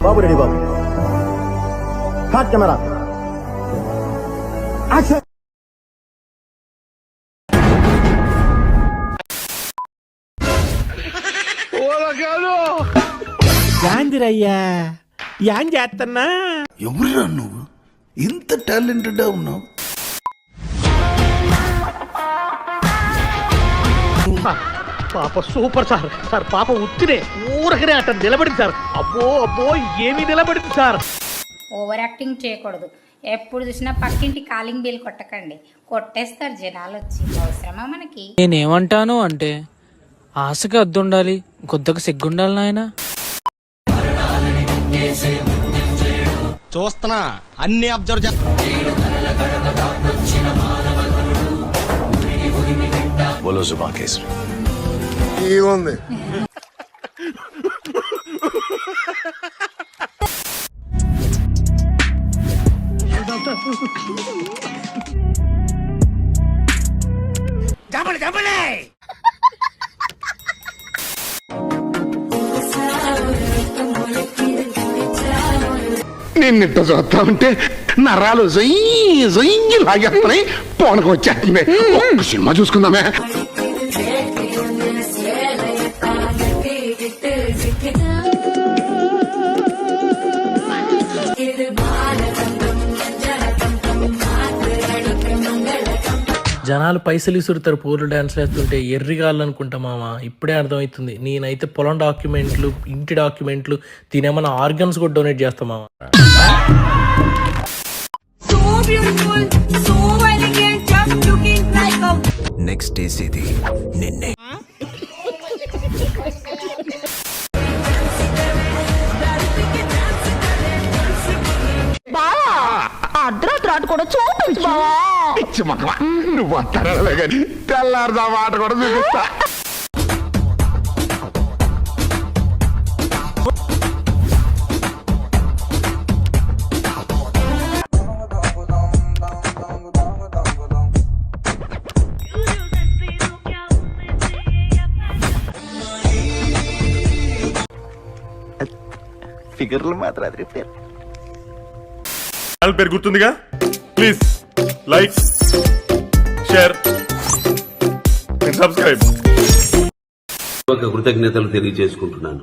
బాబు ready బాబు. హాట్ camera action. యాందిరయ్యా యాన్ చేస్తున్నా. ఎవరురా నువ్వు ఇంత టాలెంటెడ్ ఉన్నావు? పాప సూపర్ సార్. సార్ పాప ఉత్తినే ఊరకనే అట్ట నిలబడింది సార్. అబ్బో అబ్బో ఏమీ నిలబడింది సార్. ఓవర్ యాక్టింగ్ చేయకూడదు. ఎప్పుడు చూసినా పక్కింటి కాలింగ్ బిల్ కొట్టకండి, కొట్టేస్తారు జనాలు వచ్చి. అవసరమా మనకి? నేనేమంటాను అంటే ఆశకి అద్దుండాలి, గుద్దకు సిగ్గుండాలి నాయన. చూస్తున్నా అన్ని అబ్జర్వ్ బోలో జుబా కేసరి ఉంది. నిన్నిట్ట చూస్తా ఉంటే నరాలు జొయ్యి లాగేస్తున్నాయి, పోనకు వచ్చేస్తుంది. ఒక్క సినిమా చూసుకుందామే. జనాలు పైసలు ఇసురుతారు పూర్లు డాన్స్లు వేస్తుంటే ఎర్రిగాళ్ళనుకుంటా మామ. ఇప్పుడే అర్థమవుతుంది. నేనైతే పొలం డాక్యుమెంట్లు, ఇంటి డాక్యుమెంట్లు, తినేమన్నా ఆర్గన్స్ కూడా డొనేట్ చేస్తా మామ. నెక్స్ట్ చేసేది నిన్నే. అర్ధరాత్రి కూడా చూపించు బావా. పిచ్చి మొక్కవా నువ్వు అంటారా కానీ తెల్లారుదా మాట కూడా చూపిస్తా. ఫిగర్లు మాత్రం అది రిపేర్. పేరు గుర్తుందిగా? Please like, share, subscribe. కృతజ్ఞతలు తెలియజేసుకుంటున్నాను.